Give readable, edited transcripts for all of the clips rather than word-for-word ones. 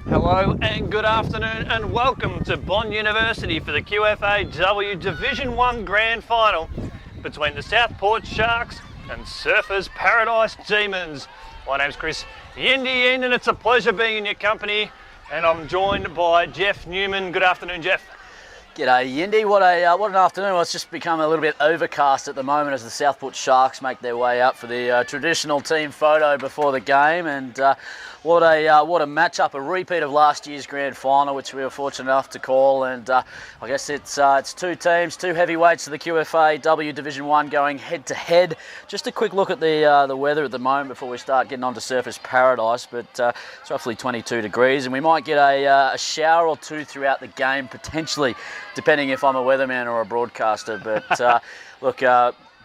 Hello and good afternoon and welcome to Bond University for the QFAW Division 1 Grand Final between the Southport Sharks and Surfers Paradise Demons. My name's Chris Yendi and it's a pleasure being in your company, and I'm joined by Jeff Newman. Good afternoon, Jeff. G'day Yendi, what an afternoon. Well, it's just become a little bit overcast at the moment as the Southport Sharks make their way up for the traditional team photo before the game, and what a match-up, a repeat of last year's grand final, which we were fortunate enough to call. And I guess it's two teams, two heavyweights of the QFAW Division 1 going head-to-head. Just a quick look at the weather at the moment before we start getting on to Surfers Paradise, but it's roughly 22 degrees, and we might get a shower or two throughout the game, potentially, depending if I'm a weatherman or a broadcaster. But look,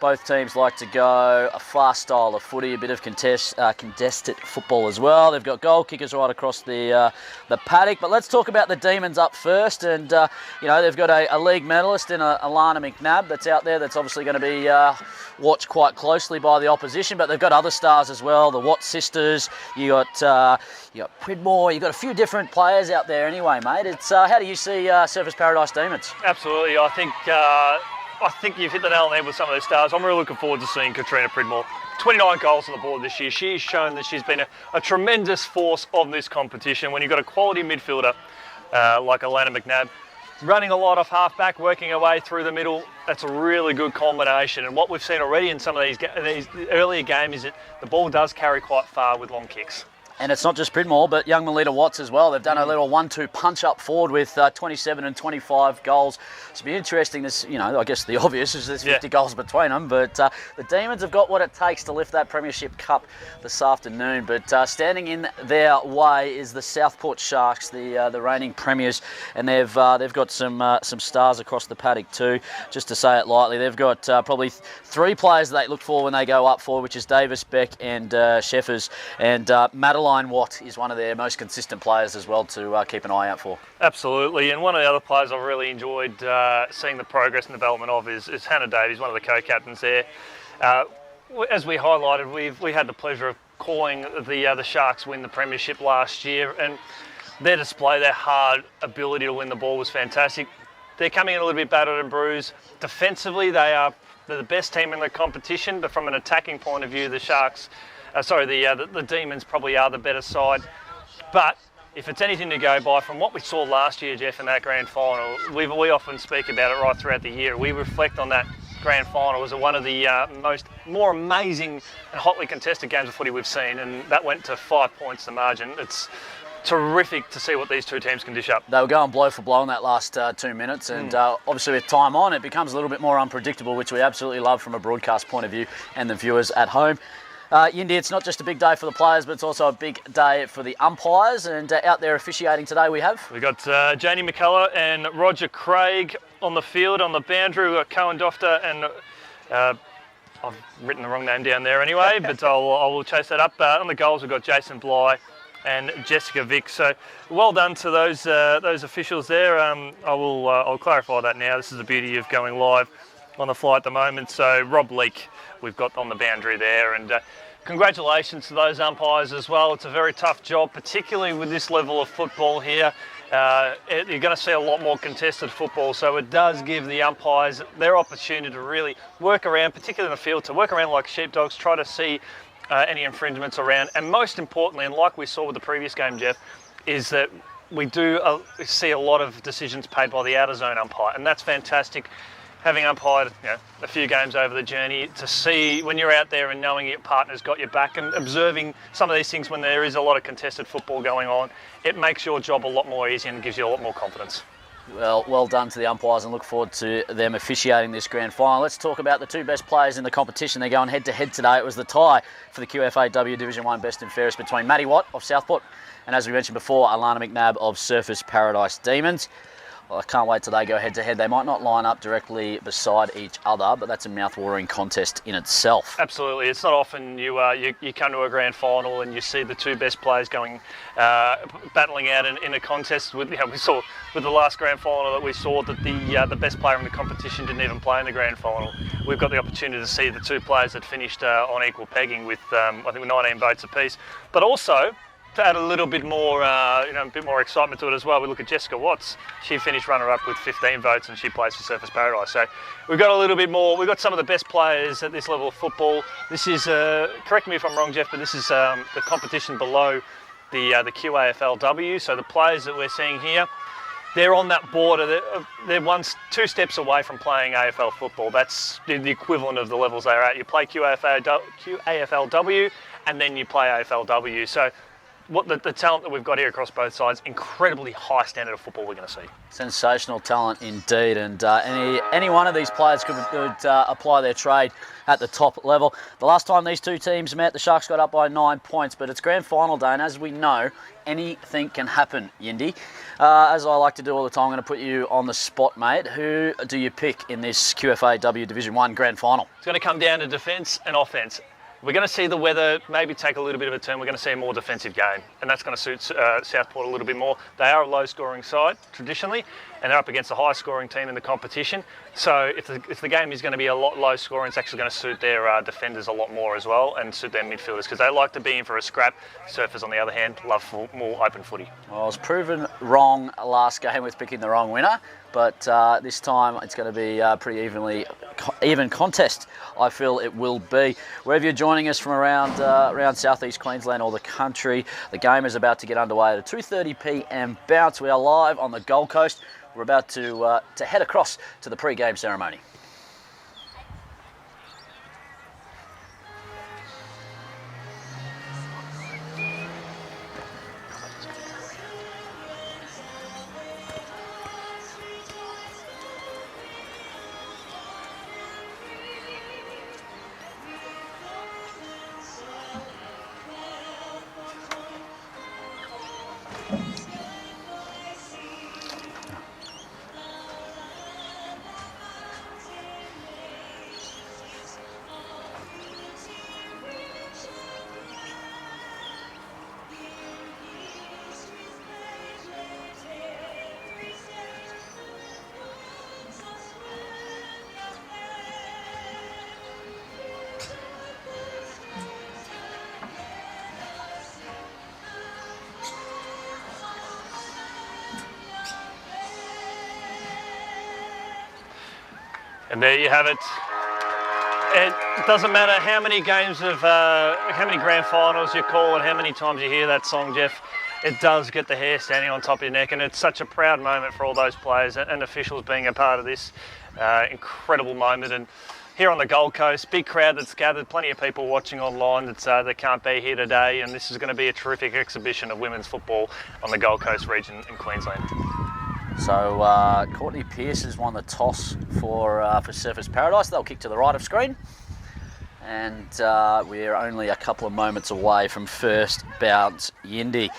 both teams like to go a fast style of footy, a bit of contested football as well. They've got goal kickers right across the paddock. But let's talk about the Demons up first. And, they've got a league medalist in Alana McNabb that's out there that's obviously going to be watched quite closely by the opposition. But they've got other stars as well, the Watt sisters. You got Pridmore. You've got a few different players out there anyway, mate. It's how do you see Surfers Paradise Demons? Absolutely. I think you've hit the nail on the head with some of those stars. I'm really looking forward to seeing Katrina Pridmore. 29 goals on the board this year. She's shown that she's been a tremendous force of this competition. When you've got a quality midfielder like Alana McNabb, running a lot off half-back, working her way through the middle, that's a really good combination. And what we've seen already in some of these earlier games is that the ball does carry quite far with long kicks. And it's not just Pridmore, but young Melita Watts as well. They've done a little 1-2 punch up forward with 27 and 25 goals. It's been interesting. This, I guess the obvious is there's 50 goals between them. But the Demons have got what it takes to lift that Premiership Cup this afternoon. But standing in their way is the Southport Sharks, the reigning premiers, and they've got some stars across the paddock too. Just to say it lightly, they've got probably three players that they look for when they go up forward, which is Davis, Beck, and Sheffers, and Madeline Watt is one of their most consistent players as well to keep an eye out for. Absolutely, and one of the other players I've really enjoyed seeing the progress and development of is Hannah Davies, one of the co-captains there. As we highlighted, we had the pleasure of calling the Sharks win the premiership last year, and their display, their hard ability to win the ball was fantastic. They're coming in a little bit battered and bruised. Defensively, they're the best team in the competition, but from an attacking point of view, the Sharks... the Demons probably are the better side. But if it's anything to go by, from what we saw last year, Jeff, in that grand final, we often speak about it right throughout the year. We reflect on that grand final as one of the more amazing and hotly contested games of footy we've seen, and that went to 5 points the margin. It's terrific to see what these two teams can dish up. They were going blow for blow in that last 2 minutes, and obviously with time on, it becomes a little bit more unpredictable, which we absolutely love from a broadcast point of view and the viewers at home. Yendi, it's not just a big day for the players, but it's also a big day for the umpires. And out there officiating today we've got Janie McCullough and Roger Craig on the field. On the boundary, we've got Cohen Dofter and I've written the wrong name down there anyway, but I will chase that up. On the goals, we've got Jason Bly and Jessica Vick. So well done to those officials there. I'll clarify that now. This is the beauty of going live on the fly at the moment. So Rob Leake we've got on the boundary there, and congratulations to those umpires as well. It's a very tough job, particularly with this level of football here. You're going to see a lot more contested football, so it does give the umpires their opportunity to really work around, particularly in the field, to work around like sheepdogs, try to see any infringements around. And most importantly, and like we saw with the previous game, Jeff, is that we do see a lot of decisions paid by the outer zone umpire, and that's fantastic. Having umpired a few games over the journey, to see when you're out there and knowing your partner's got your back and observing some of these things when there is a lot of contested football going on, it makes your job a lot more easy and gives you a lot more confidence. Well done to the umpires, and look forward to them officiating this grand final. Let's talk about the two best players in the competition. They're going head-to-head today. It was the tie for the QFAW Division 1 Best and Fairest between Maddie Watt of Southport and, as we mentioned before, Alana McNabb of Surfers Paradise Demons. I can't wait till they go head-to-head. They might not line up directly beside each other, but that's a mouth-watering contest in itself. Absolutely. It's not often you come to a grand final and you see the two best players going battling out in a contest. We saw with the last grand final that we saw that the best player in the competition didn't even play in the grand final. We've got the opportunity to see the two players that finished on equal pegging with I think with 19 votes apiece, but also to add a little bit more, a bit more excitement to it as well, we look at Jessica Watts. She finished runner-up with 15 votes, and she plays for Surfers Paradise. So we've got a little bit more. We've got some of the best players at this level of football. This is, correct me if I'm wrong, Jeff, but this is the competition below the QAFLW. So the players that we're seeing here, they're on that border. They're two steps away from playing AFL football. That's the equivalent of the levels they're at. You play QAFLW, and then you play AFLW. So what the talent that we've got here across both sides, incredibly high standard of football we're going to see. Sensational talent indeed, and any one of these players could apply their trade at the top level. The last time these two teams met, the Sharks got up by 9 points, but it's grand final day, and as we know, anything can happen, Yindi. As I like to do all the time, I'm going to put you on the spot, mate. Who do you pick in this QFAW Division 1 grand final? It's going to come down to defence and offence. We're going to see the weather maybe take a little bit of a turn. We're going to see a more defensive game, and that's going to suit Southport a little bit more. They are a low-scoring side traditionally, and they're up against a high-scoring team in the competition. So if the game is going to be a lot low-scoring, it's actually going to suit their defenders a lot more as well, and suit their midfielders, because they like to be in for a scrap. Surfers, on the other hand, love more open footy. Well, I was proven wrong last game with picking the wrong winner, but this time it's going to be pretty even contest. I feel it will be. Wherever you're joining us from around southeast Queensland or the country, the game is about to get underway at a 2:30 p.m. bounce. We are live on the Gold Coast. We're about to head across to the pre-game ceremony. And there you have it. It doesn't matter how many games of, how many grand finals you call and how many times you hear that song, Jeff, it does get the hair standing on top of your neck, and it's such a proud moment for all those players and officials being a part of this incredible moment. And here on the Gold Coast, big crowd that's gathered, plenty of people watching online that can't be here today, and this is going to be a terrific exhibition of women's football on the Gold Coast region in Queensland. So Courtney Pearce has won the toss for Surfers Paradise. They'll kick to the right of screen, and we're only a couple of moments away from first bounce. Yindi.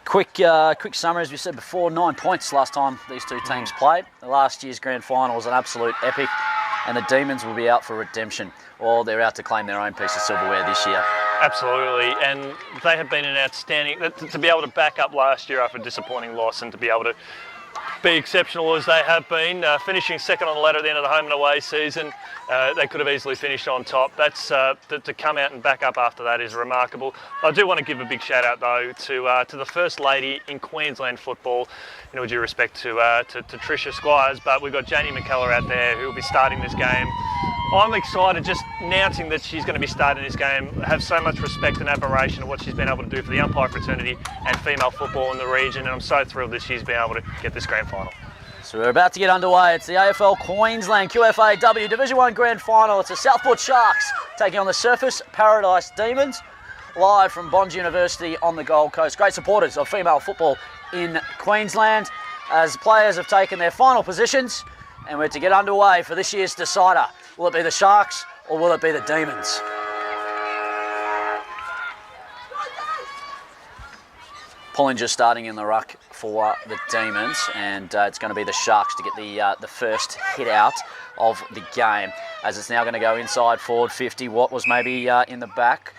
Quick summary, as we said before, 9 points last time these two teams played. The last year's grand final was an absolute epic, and the Demons will be out for redemption, or they're out to claim their own piece of silverware this year. Absolutely, and they have been an outstanding, to be able to back up last year after a disappointing loss and to be able to be exceptional as they have been, finishing second on the ladder at the end of the home and away season. They could have easily finished on top. That's to come out and back up after that is remarkable. I do want to give a big shout out though to the First Lady in Queensland football, with due respect to Tricia Squires, but we've got Janie McKellar out there who will be starting this game. I'm excited just announcing that she's going to be starting this game. I have so much respect and admiration of what she's been able to do for the umpire fraternity and female football in the region, and I'm so thrilled that she's been able to get this grand final. So we're about to get underway. It's the AFL Queensland QFAW Division 1 Grand Final. It's the Southport Sharks taking on the Surfers Paradise Demons, live from Bond University on the Gold Coast. Great supporters of female football in Queensland as players have taken their final positions, and we're to get underway for this year's decider. Will it be the Sharks or will it be the Demons? Pullinger starting in the ruck for the Demons, and it's going to be the Sharks to get the first hit out of the game, as it's now going to go inside forward 50. Watt was maybe in the back,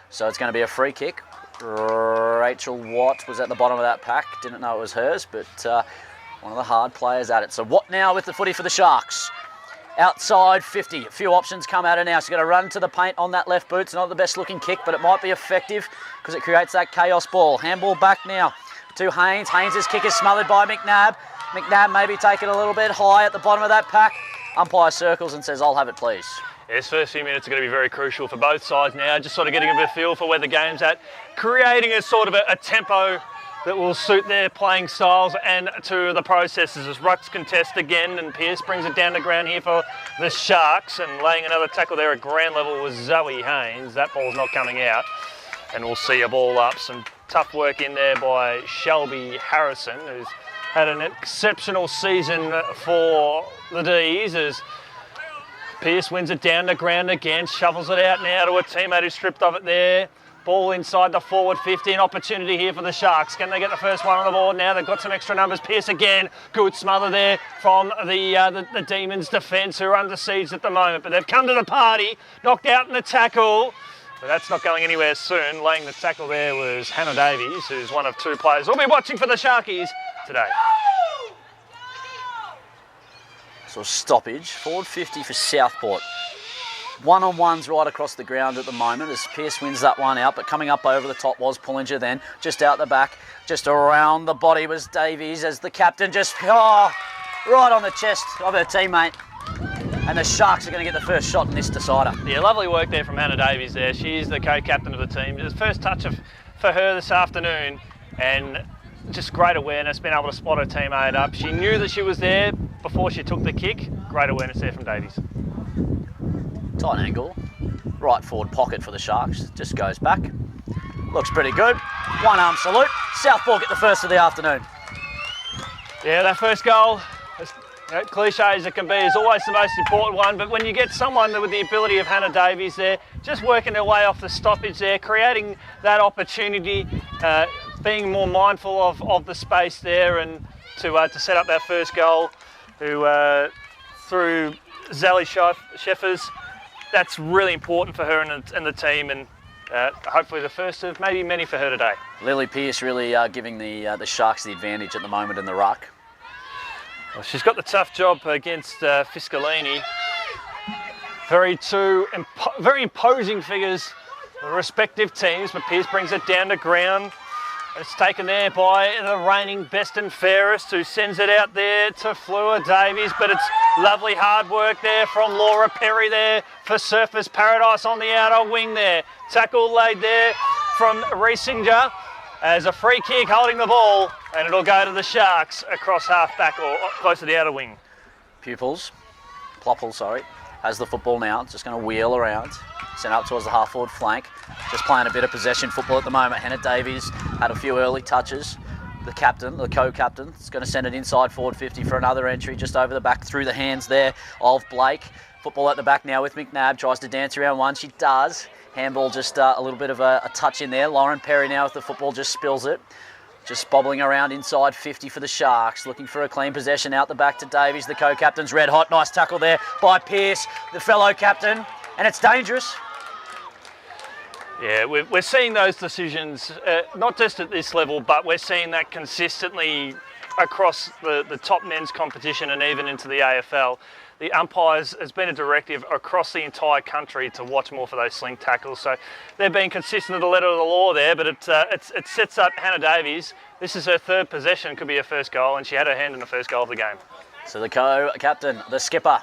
so it's going to be a free kick. Rachel Watt was at the bottom of that pack, didn't know it was hers, but one of the hard players at it. So Watt now with the footy for the Sharks. Outside 50, a few options come at her now. She's going to run to the paint on that left boot. It's not the best looking kick, but it might be effective because it creates that chaos ball. Handball back now to Haynes. Haynes' kick is smothered by McNabb. McNabb maybe taken a little bit high at the bottom of that pack. Umpire circles and says, I'll have it, please. Yeah, this first few minutes are going to be very crucial for both sides now, just sort of getting a bit of feel for where the game's at, creating a sort of a tempo that will suit their playing styles and to the processes. As Rucks contest again, and Pearce brings it down the ground here for the Sharks, and laying another tackle there at ground level was Zoe Haynes. That ball's not coming out, and we'll see a ball up. Some tough work in there by Shelby Harrison, who's had an exceptional season for the D's, as Pearce wins it down the ground again, shovels it out now to a teammate who stripped of it there. Ball inside the forward 50, an opportunity here for the Sharks. Can they get the first one on the board now? They've got some extra numbers. Pearce again, good smother there from the Demons' defence, who are under siege at the moment. But they've come to the party, knocked out in the tackle. But that's not going anywhere soon. Laying the tackle there was Hannah Davies, who's one of two players we'll be watching for the Sharkies today. So stoppage, forward 50 for Southport. One-on-ones right across the ground at the moment as Pearce wins that one out, but coming up over the top was Pullinger then. Just out the back, just around the body was Davies as the captain just, right on the chest of her teammate. And the Sharks are going to get the first shot in this decider. Yeah, lovely work there from Hannah Davies there. She's the co-captain of the team. It was the first touch for her this afternoon, and just great awareness, being able to spot her teammate up. She knew that she was there before she took the kick. Great awareness there from Davies. Tight angle, right forward pocket for the Sharks, just goes back. Looks pretty good. One arm salute. Southport get the first of the afternoon. Yeah, that first goal, as cliche as it can be, is always the most important one, but when you get someone with the ability of Hannah Davies there, just working their way off the stoppage there, creating that opportunity, being more mindful of the space there, and to set up that first goal, who through Zally Sheffers, that's really important for her and the team, and hopefully the first of maybe many for her today. Lily Pearce really giving the Sharks the advantage at the moment in the ruck. Well, she's got the tough job against Fiscalini. Very imposing figures, the respective teams, but Pearce brings it down to ground. It's taken there by the reigning best and fairest, who sends it out there to Fleur Davies, but it's lovely hard work there from Laura Perry there for Surfers Paradise on the outer wing there. Tackle laid there from Riesinger as a free kick holding the ball, and it'll go to the Sharks across half back or close to the outer wing. Plopple, has the football now. It's just going to wheel around. Sent up towards the half-forward flank. Just playing a bit of possession football at the moment. Hannah Davies had a few early touches. The captain, the co-captain, is going to send it inside forward 50 for another entry, just over the back through the hands there of Blake. Football at the back now with McNabb. Tries to dance around one. She does. Handball just a little bit of a touch in there. Lauren Perry now with the football just spills it. Just bobbling around inside 50 for the Sharks, looking for a clean possession out the back to Davies. The co-captain's red hot. Nice tackle there by Pearce, the fellow captain, and it's dangerous. Yeah, we're seeing those decisions, not just at this level, but we're seeing that consistently across the top men's competition and even into the AFL. The umpires, has been a directive across the entire country to watch more for those sling tackles. So they're being consistent to the letter of the law there, but it sets up Hannah Davies. This is her third possession, could be her first goal, and she had her hand in the first goal of the game. So the co-captain, the skipper,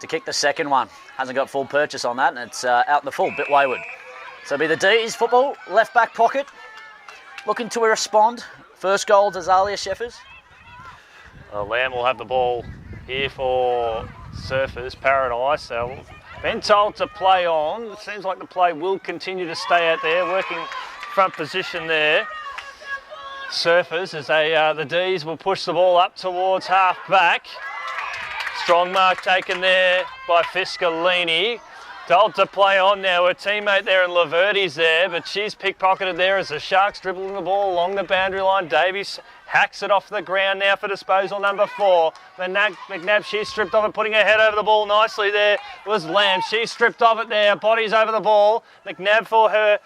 to kick the second one. Hasn't got full purchase on that, and it's out in the full, bit wayward. So it'll be the D's football, left back pocket, looking to respond. First goal to Zalia Sheffers. Lamb will have the ball here for Surfers Paradise. They've been told to play on. It seems like the play will continue to stay out there, working front position there. Surfers, as the D's will push the ball up towards half back. Strong mark taken there by Fiscalini. Told to play on now. Her teammate there in Laverty's there, but she's pickpocketed there as the Sharks dribbling the ball along the boundary line. Davies hacks it off the ground now for disposal number 4. McNabb, she's stripped off it, putting her head over the ball nicely there was Lamb. She's stripped off it there, bodies over the ball. McNabb for her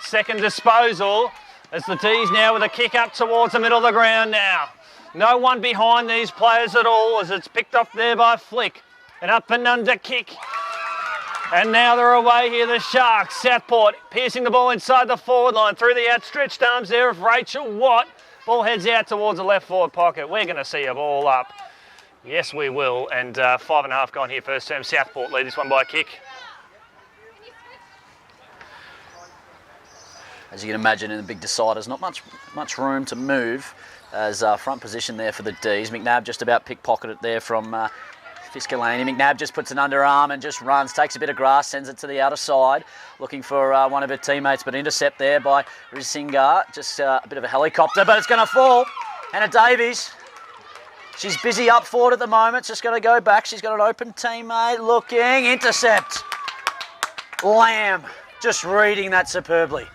second disposal as the D's now with a kick up towards the middle of the ground now. No one behind these players at all as it's picked up there by Flick. An up and under kick. And now they're away here, the Sharks. Southport piercing the ball inside the forward line through the outstretched arms there of Rachel Watt. Ball heads out towards the left forward pocket. We're going to see a ball up. Yes, we will. And 5.5 gone here first term. Southport lead this one by a kick. As you can imagine, in the big deciders, not much room to move as front position there for the D's. McNabb just about pickpocketed there from Fiscalani. McNabb just puts an underarm and just runs, takes a bit of grass, sends it to the outer side, looking for one of her teammates, but intercept there by Risingar. Just a bit of a helicopter, but it's going to fall. Hannah Davies, she's busy up forward at the moment, just going to go back. She's got an open teammate looking, intercept. Lamb, just reading that superbly.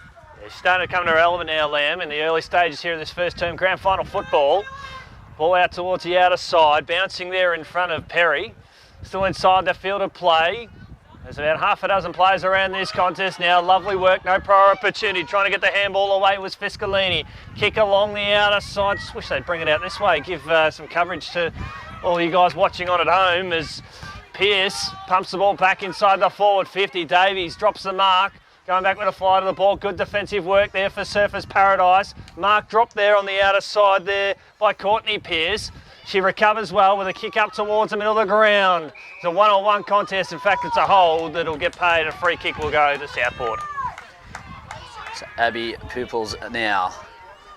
She's starting to come to her element now, Lamb, in the early stages here of this first term grand final football. Ball out towards the outer side, bouncing there in front of Perry. Still inside the field of play. There's about half a dozen players around this contest now. Lovely work, no prior opportunity. Trying to get the handball away was Fiscalini. Kick along the outer side. Just wish they'd bring it out this way. Give some coverage to all you guys watching on at home as Pearce pumps the ball back inside the forward 50. Davies drops the mark. Going back with a fly to the ball. Good defensive work there for Surfers Paradise. Mark dropped there on the outer side there by Courtney Pearce. She recovers well with a kick up towards the middle of the ground. It's a one-on-one contest. In fact, it's a hold that'll get paid. A free kick will go to Southport. So Abby Pupils now.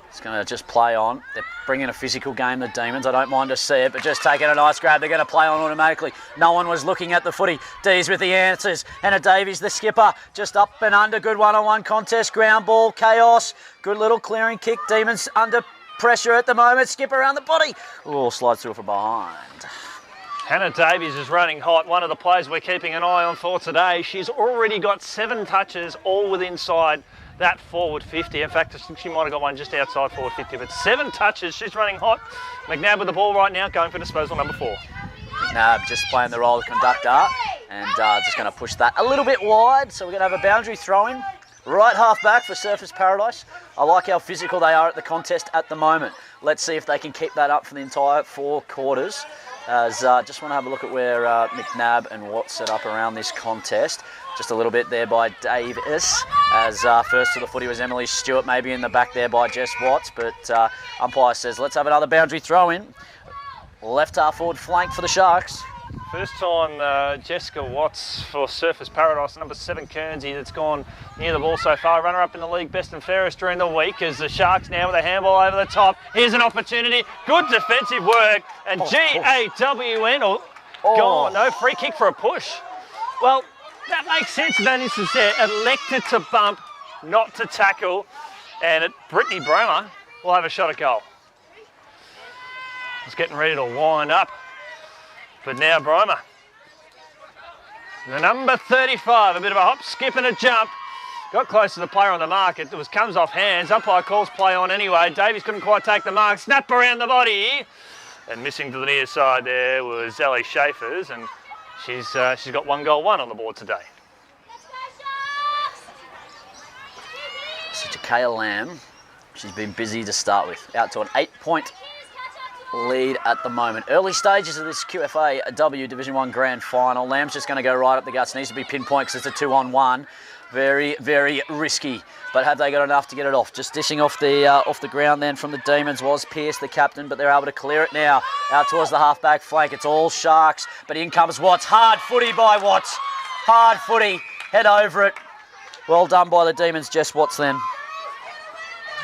It's going to just play on. They're bringing a physical game, the Demons. I don't mind to see it, but just taking a nice grab. They're going to play on automatically. No one was looking at the footy. D's with the answers. Hannah Davies, the skipper, just up and under. Good one-on-one contest. Ground ball, chaos. Good little clearing kick. Demons under pressure at the moment. Skip around the body. Oh, slides through from behind. Hannah Davies is running hot. One of the players we're keeping an eye on for today. She's already got 7 touches, all with inside that forward 50. In fact, I think she might have got one just outside forward 50, but 7 touches. She's running hot. McNabb with the ball right now, going for disposal number 4. McNabb just playing the role of conductor and just going to push that a little bit wide. So we're going to have a boundary throw-in. Right half back for Surfers Paradise. I like how physical they are at the contest at the moment. Let's see if they can keep that up for the entire 4 quarters. As just want to have a look at where McNabb and Watt set up around this contest. Just a little bit there by Davis, as first to the footy was Emily Stewart, maybe in the back there by Jess Watts, but umpire says let's have another boundary throw in. Left half forward flank for the Sharks. First time Jessica Watts for Surfers Paradise, number 7 Kernsey, that's gone near the ball so far. Runner up in the league, best and fairest during the week, as the Sharks now with a handball over the top. Here's an opportunity, good defensive work, and GAWN, gone. No free kick for a push. Well, that makes sense in that instance there. Elected to bump, not to tackle, and Brittany Bromer will have a shot at goal. It's getting ready to wind up. But now Bromer, the number 35, a bit of a hop, skip and a jump. Got close to the player on the mark. It comes off hands. Umpire calls play on anyway. Davies couldn't quite take the mark. Snap around the body. And missing to the near side there was Ellie Schaefer's, and she's got 1 goal 1 on the board today. So Jakaya Lamb, she's been busy to start with. Out to an 8-point lead at the moment. Early stages of this QFAW Division 1 Grand Final. Lamb's just going to go right up the guts. Needs to be pinpoint because it's a 2-on-1. Very, very risky. But have they got enough to get it off? Just dishing off the ground then from the Demons was Pearce, the captain, but they're able to clear it now. Out towards the half-back flank. It's all Sharks, but in comes Watts. Hard footy by Watts. Hard footy. Head over it. Well done by the Demons. Jess Watts then.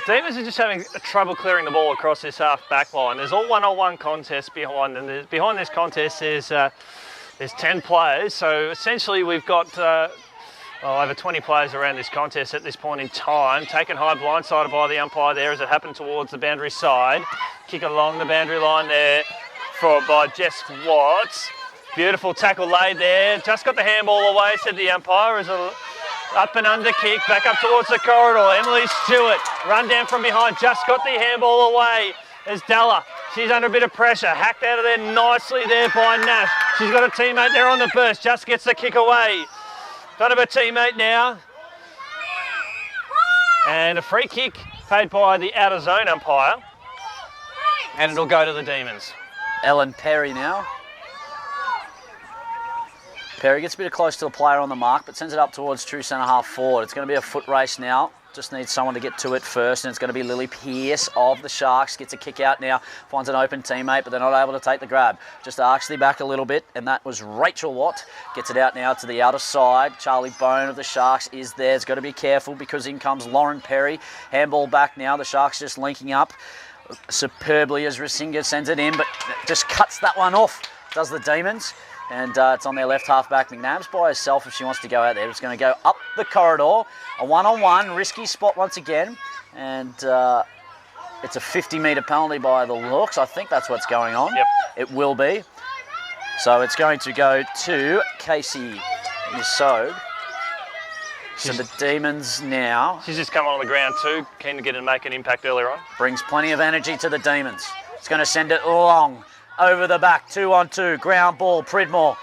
Demons are just having trouble clearing the ball across this half-back line. There's all one-on-one contests behind, and behind this contest there's 10 players. So essentially we've got over 20 players around this contest at this point in time. Taken high, blindsided by the umpire there as it happened towards the boundary side. Kick along the boundary line there by Jess Watts. Beautiful tackle laid there. Just got the handball away, said the umpire. As a up and under kick, back up towards the corridor. Emily Stewart, run down from behind, just got the handball away. As Della, she's under a bit of pressure, hacked out of there nicely there by Nash. She's got a teammate there on the burst, just gets the kick away. Front of her teammate now. And a free kick paid by the out of zone umpire. And it'll go to the Demons. Ellen Perry now. Perry gets a bit close to the player on the mark, but sends it up towards true centre half forward. It's going to be a foot race now. Just needs someone to get to it first, and it's going to be Lily Pearce of the Sharks. Gets a kick out now, finds an open teammate, but they're not able to take the grab. Just arcs the back a little bit, and that was Rachel Watt. Gets it out now to the outer side. Charlie Bone of the Sharks is there. It's got to be careful because in comes Lauren Perry. Handball back now. The Sharks just linking up superbly as Rasinga sends it in, but just cuts that one off, does the Demons. And it's on their left half back. McNabb's by herself if she wants to go out there. It's going to go up the corridor. A one-on-one, risky spot once again. And it's a 50-metre penalty by the looks. I think that's what's going on. Yep. It will be. So it's going to go to Casey Yusod. So the Demons now. She's just come on the ground too, keen to get and make an impact earlier on. Brings plenty of energy to the Demons. It's going to send it long. Over the back, 2-on-2, ground ball, Pridmore.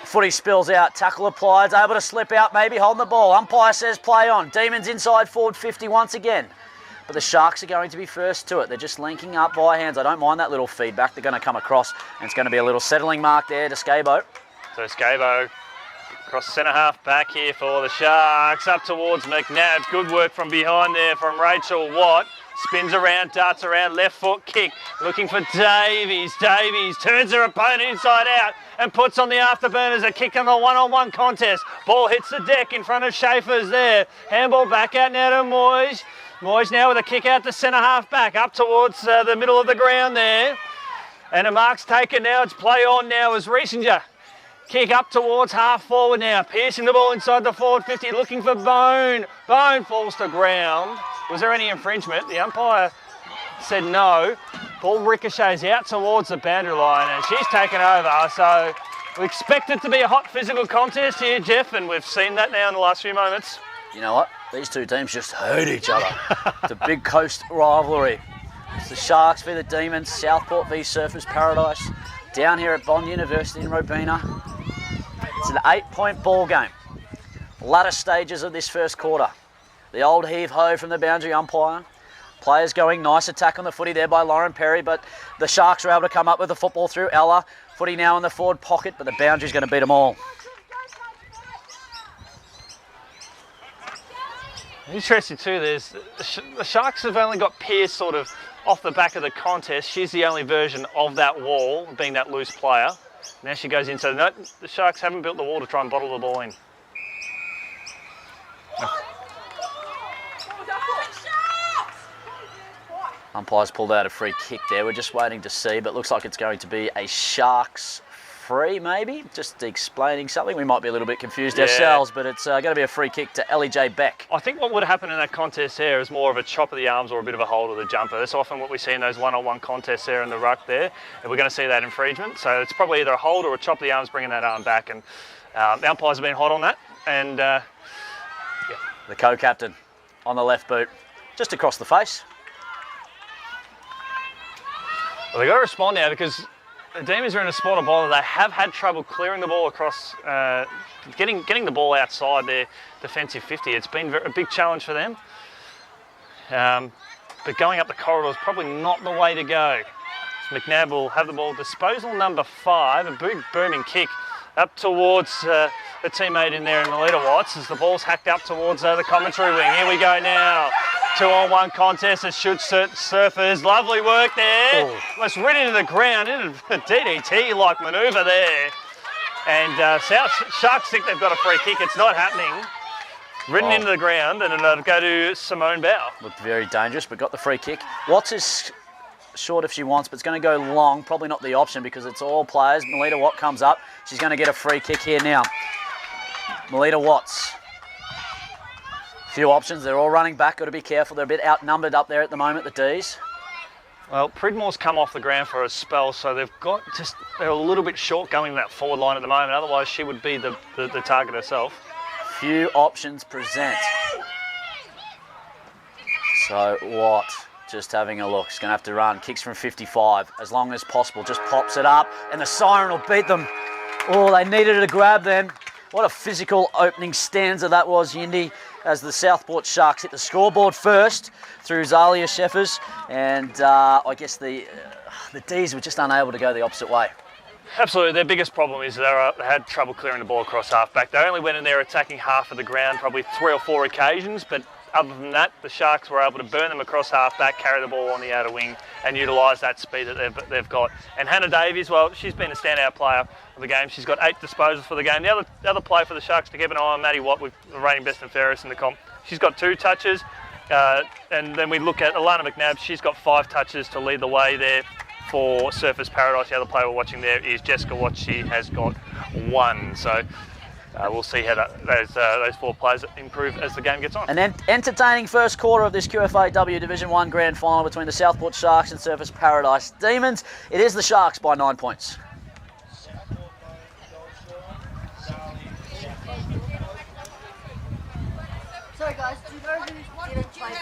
Footy spills out, tackle applied, able to slip out, maybe holding the ball. Umpire says play on. Demons inside forward 50 once again. But the Sharks are going to be first to it. They're just linking up by hands. I don't mind that little feedback. They're going to come across, and it's going to be a little settling mark there to Scabo. So Scabo across centre half back here for the Sharks, up towards McNabb. Good work from behind there from Rachel Watt. Spins around, darts around, left foot kick, looking for Davies. Davies turns her opponent inside out and puts on the afterburners, a kick in the one-on-one contest. Ball hits the deck in front of Schaefer's there. Handball back out now to Moyes. Moyes now with a kick out to centre half back, up towards the middle of the ground there. And a mark's taken now, it's play on now as Riesinger. Kick up towards half forward now, piercing the ball inside the forward 50, looking for Bone. Bone falls to ground. Was there any infringement? The umpire said no. Ball ricochets out towards the boundary line and she's taken over. So we expect it to be a hot physical contest here, Jeff, and we've seen that now in the last few moments. You know what? These two teams just hate each other. It's a big coast rivalry. It's the Sharks v the Demons, Southport v Surfers Paradise, down here at Bond University in Robina. It's an 8-point ball game. Latter stages of this first quarter. The old heave-ho from the boundary umpire. Players going, nice attack on the footy there by Lauren Perry, but the Sharks are able to come up with the football through Ella. Footy now in the forward pocket, but the boundary's going to beat them all. Interesting too, the Sharks have only got Pearce sort of off the back of the contest. She's the only version of that wall, being that loose player. Now she goes in, so no, the Sharks haven't built the wall to try and bottle the ball in. Umpire's pulled out a free kick there. We're just waiting to see, but looks like it's going to be a Sharks free, maybe. Just explaining something. We might be a little bit confused ourselves, but it's going to be a free kick to Ellie J. Beck. I think what would happen in that contest there is more of a chop of the arms or a bit of a hold of the jumper. That's often what we see in those one-on-one contests there in the ruck there, and we're going to see that infringement. So it's probably either a hold or a chop of the arms, bringing that arm back, and the umpires have been hot on that. And The co-captain on the left boot, just across the face. Well, they've got to respond now because the Demons are in a spot of bother. They have had trouble clearing the ball across, getting the ball outside their defensive 50. It's been a big challenge for them. But going up the corridor is probably not the way to go. So McNabb will have the ball. Disposal number 5, a big booming kick up towards the teammate in there in Melita Watts as the ball's hacked up towards the commentary wing. Here we go now. 2-on-1 contest. It shoots Surfers. Lovely work there. Oh. Almost right into the ground. Into a DDT-like manoeuvre there. And South Sharks think they've got a free kick. It's not happening. Ridden into the ground, and it'll go to Simone Bow. Looked very dangerous, but got the free kick. Watts is short if she wants, but it's going to go long. Probably not the option because it's all players. Melita Watt comes up. She's going to get a free kick here now. Melita Watts. Few options. They're all running back. Got to be careful. They're a bit outnumbered up there at the moment, the D's. Well, Pridmore's come off the ground for a spell, so they're a little bit short going that forward line at the moment. Otherwise, she would be the target herself. Few options present. So Watt just having a look. He's going to have to run. Kicks from 55 as long as possible. Just pops it up, and the siren will beat them. Oh, they needed a grab then. What a physical opening stanza that was, Yindi, as the Southport Sharks hit the scoreboard first through Zalia Sheffers, and I guess the D's were just unable to go the opposite way. Absolutely, their biggest problem is they had trouble clearing the ball across half-back. They only went in there attacking half of the ground probably 3 or 4 occasions, but other than that, the Sharks were able to burn them across half-back, carry the ball on the outer wing, and utilise that speed that they've got. And Hannah Davies, well, she's been a standout player of the game. She's got 8 disposals for the game. The other play for the Sharks to keep an eye on, Maddie Watt, with the reigning best and fairest in the comp. She's got 2 touches, and then we look at Alana McNabb. She's got 5 touches to lead the way there for Surfers Paradise. The other player we're watching there is Jessica Watt. She has got 1. So we'll see how those 4 players improve as the game gets on. An entertaining first quarter of this QFAW Division 1 Grand Final between the Southport Sharks and Surfers Paradise Demons. It is the Sharks by 9 points. Sorry guys, do you know who didn't play?